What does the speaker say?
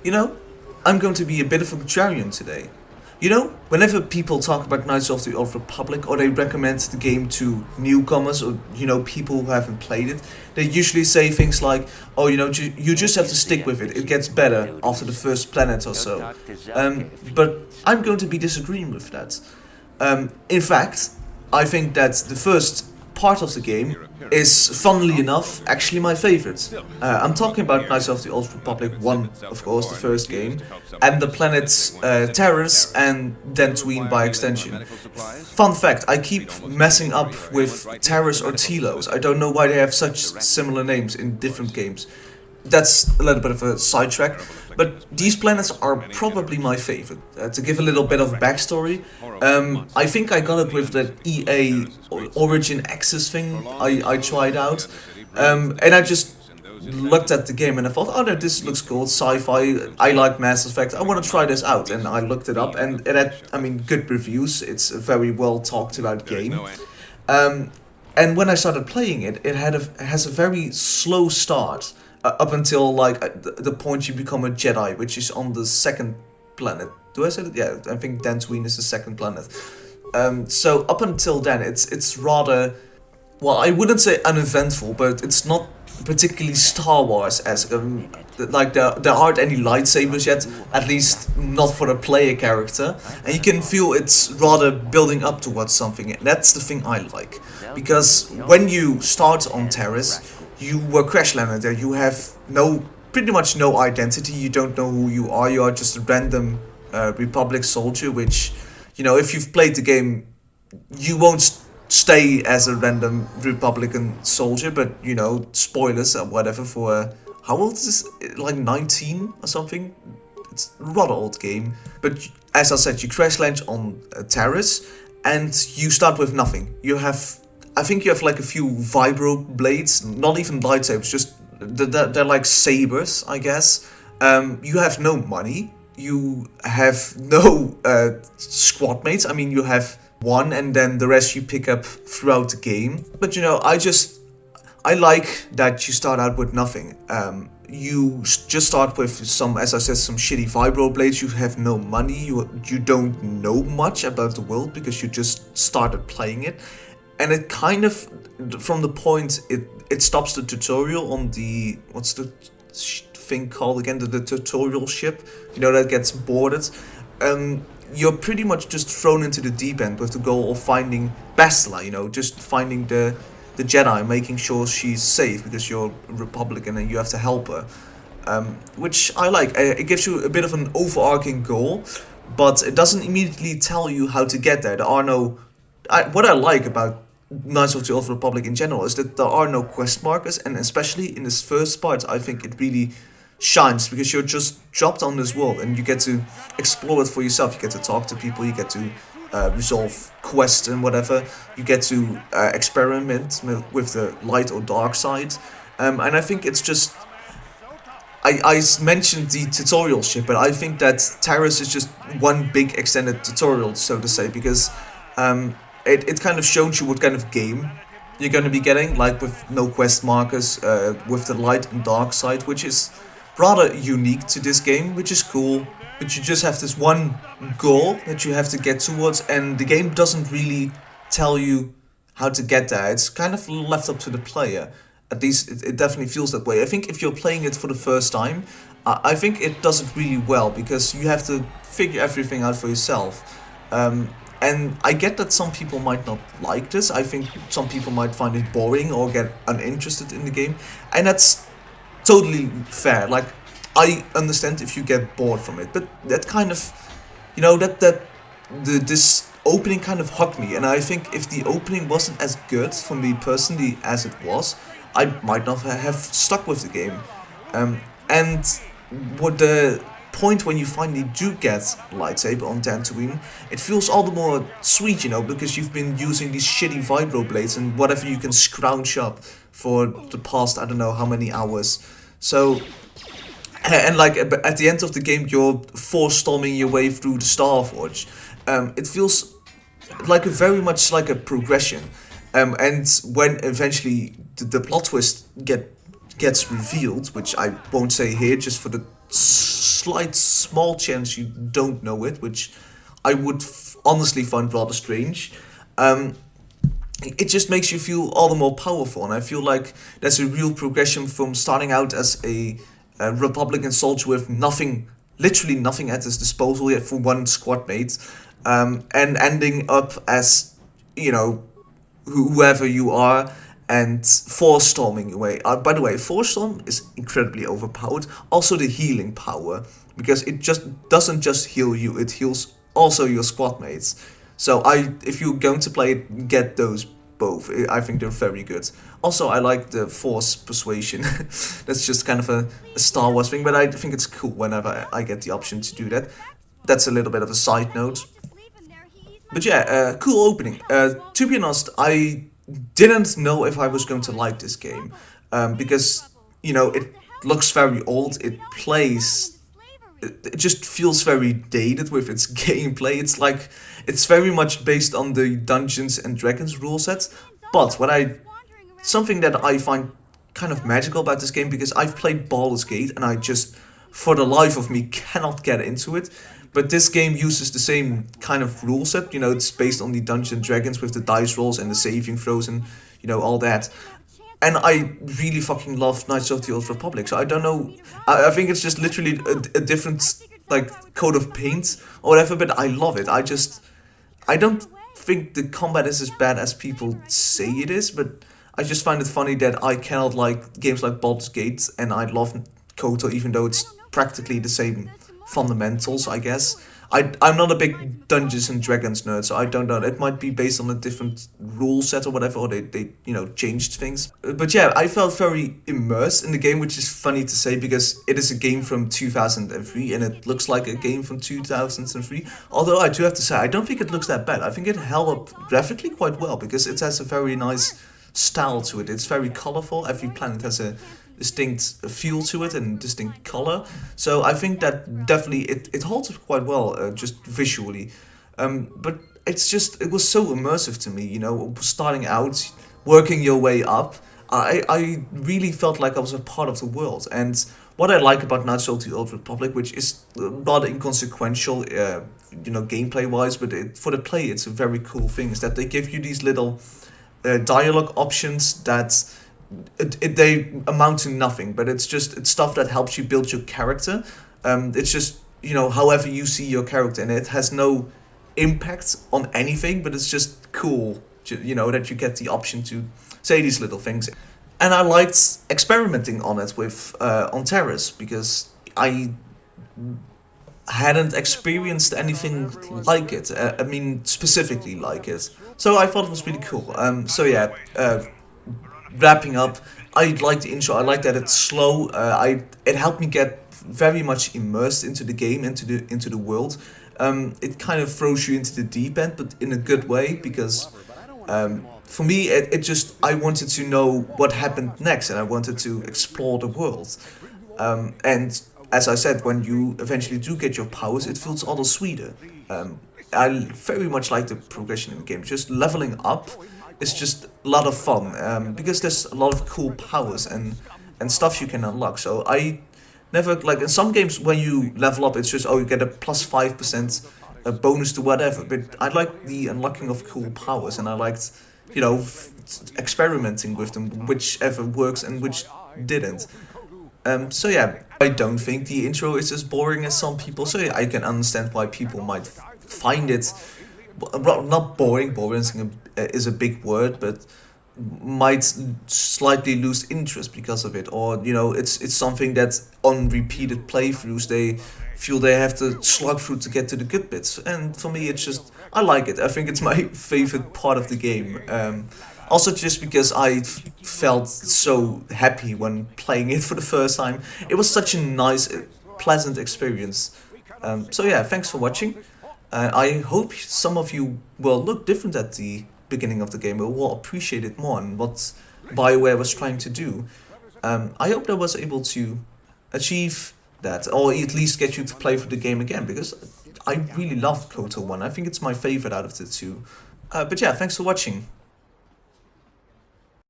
You know, I'm going to be a bit of a contrarian today. You know, whenever people talk about Knights of the Old Republic or they recommend the game to newcomers or, people who haven't played it, they usually say things like, oh, you just have to stick with it. It gets better after the first planet or so. But I'm going to be disagreeing with that. In fact, I think that the first part of the game is, funnily enough, actually my favorite. I'm talking about Knights of the Old Republic 1, of course, the first game, and the planets Taris and Dantooine by extension. Fun fact, I keep messing up with Taris or Telos. I don't know why they have such similar names in different games. That's a little bit of a sidetrack, but these planets are probably my favorite. To give a little bit of backstory, I think I got it with that EA Origin Access thing I tried out, and I just looked at the game and I thought, oh no, this looks cool, sci-fi, I like Mass Effect, I want to try this out, and I looked it up, and it had, good reviews, it's a very well talked about game. And when I started playing it, it has a very slow start. Up until the point you become a Jedi, which is on the second planet. Do I say that? Yeah, I think Dantooine is the second planet. So up until then, it's rather, well, I wouldn't say uneventful, but it's not particularly Star Wars-esque. There aren't any lightsabers yet, at least not for the player character, and you can feel it's rather building up towards something. And that's the thing I like, because when you start on Taris, you were crash landed there. You have pretty much no identity. You don't know who you are. You are just a random Republic soldier, which, if you've played the game, you won't stay as a random Republican soldier, but, spoilers or whatever for, how old is this? Like 19 or something? It's a rather old game. But as I said, you crash land on Taris, and you start with nothing. I think you have like a few vibro blades, not even lightsabers, just they're like sabers, I guess. You have no money, you have no squad mates. I mean, you have one, and then the rest you pick up throughout the game. But I like that you start out with nothing. You just start with some, as I said, some shitty vibro blades. You have no money. You don't know much about the world because you just started playing it. And it kind of, from the point it stops the tutorial on the, what's the thing called again, the tutorial ship, that gets boarded. You're pretty much just thrown into the deep end with the goal of finding Bastila, just finding the Jedi, making sure she's safe because you're a Republican and you have to help her. Which I like. It gives you a bit of an overarching goal, but it doesn't immediately tell you how to get there. There are no... what I like about Knights of the Old Republic in general is that there are no quest markers, and especially in this first part, I think it really shines because you're just dropped on this world and you get to explore it for yourself. You get to talk to people, you get to resolve quests and whatever. You get to experiment with the light or dark side, and I think it's just. I mentioned the tutorial ship, but I think that Taris is just one big extended tutorial, so to say, because it kind of shows you what kind of game you're going to be getting, like with no quest markers, with the light and dark side, which is rather unique to this game, which is cool. But you just have this one goal that you have to get towards, and the game doesn't really tell you how to get there. It's kind of left up to the player. At least it definitely feels that way. I think if you're playing it for the first time, I think it does it really well, because you have to figure everything out for yourself. And I get that some people might not like this. I think some people might find it boring or get uninterested in the game. And that's totally fair. Like, I understand if you get bored from it. But that kind of, this opening kind of hugged me. And I think if the opening wasn't as good for me personally as it was, I might not have stuck with the game. And what the point when you finally do get lightsaber on Dantooine, it feels all the more sweet, because you've been using these shitty vibro blades and whatever you can scrounge up for the past, I don't know how many hours. So, and like at the end of the game, you're storming your way through the Starforge. It feels like very much like a progression. And when eventually the plot twist gets revealed, which I won't say here just for the slight small chance you don't know it, which I would honestly find rather strange. Um, it just makes you feel all the more powerful, and I feel like there's a real progression from starting out as a Republican soldier with nothing, literally nothing at his disposal yet for one squad mate, and ending up as, you know, whoever you are, and force storming away. By the way, force storm is incredibly overpowered. Also the healing power, because it just doesn't just heal you; it heals also your squad mates. So if you're going to play it, get those both. I think they're very good. Also, I like the force persuasion. That's just kind of a Star Wars thing, but I think it's cool whenever I get the option to do that. That's a little bit of a side note. But yeah, cool opening. To be honest, I didn't know if I was going to like this game, because, you know, it looks very old. It plays. It just feels very dated with its gameplay. It's like it's very much based on the Dungeons and Dragons rule sets. But something that I find kind of magical about this game, because I've played Baldur's Gate and I just, for the life of me, cannot get into it. But this game uses the same kind of rule set. You know, it's based on the Dungeons and Dragons with the dice rolls and the saving throws and, you know, all that. And I really fucking love Knights of the Old Republic. So I don't know. I think it's just literally a different, like, coat of paint or whatever. But I love it. I don't think the combat is as bad as people say it is. But I just find it funny that I cannot like games like Baldur's Gate, and I love Kotor, even though it's practically the same fundamentals, I guess. I'm not a big Dungeons and Dragons nerd, so I don't know. It might be based on a different rule set or whatever, or they you know, changed things. But yeah, I felt very immersed in the game, which is funny to say because it is a game from 2003 and it looks like a game from 2003. Although I do have to say, I don't think it looks that bad. I think it held up graphically quite well because it has a very nice style to it. It's very colorful. Every planet has a distinct feel to it and distinct color. So I think that definitely it holds up quite well, just visually. But it was so immersive to me, you know, starting out, working your way up. I really felt like I was a part of the world. And what I like about Knights of the Old Republic, which is rather inconsequential, you know, gameplay wise, but for the play, it's a very cool thing, is that they give you these little dialogue options that they amount to nothing, but it's stuff that helps you build your character. It's just, you know, however you see your character, and it has no impact on anything, but it's just cool, you know, that you get the option to say these little things. And I liked experimenting on it with on Taris, because I hadn't experienced anything like it. I mean, specifically like it. So I thought it was really cool. So yeah, wrapping up, I like the intro. I like that it's slow. It helped me get very much immersed into the game, into the world. It kind of throws you into the deep end, but in a good way, because for me, it just, I wanted to know what happened next, and I wanted to explore the world. And as I said, when you eventually do get your powers, it feels all the sweeter. I very much like the progression in the game. Just leveling up is just a lot of fun, because there's a lot of cool powers and stuff you can unlock. So I never, like in some games when you level up, it's just, oh, you get a plus 5% bonus to whatever. But I like the unlocking of cool powers, and I liked, you know, experimenting with them, whichever works and which didn't. So yeah, I don't think the intro is as boring as some people say. I can understand why people might find it, well, not boring. Boring is a big word, but might slightly lose interest because of it, or you know, it's something that on repeated playthroughs they feel they have to slog through to get to the good bits. And for me, it's just, I like it. I think it's my favorite part of the game. Also, just because I felt so happy when playing it for the first time. It was such a nice, pleasant experience. So yeah, thanks for watching. I hope some of you will look different at the beginning of the game, or will appreciate it more and what BioWare was trying to do. I hope I was able to achieve that, or at least get you to play for the game again, because I really loved Kotor 1. I think it's my favorite out of the two. But yeah, thanks for watching.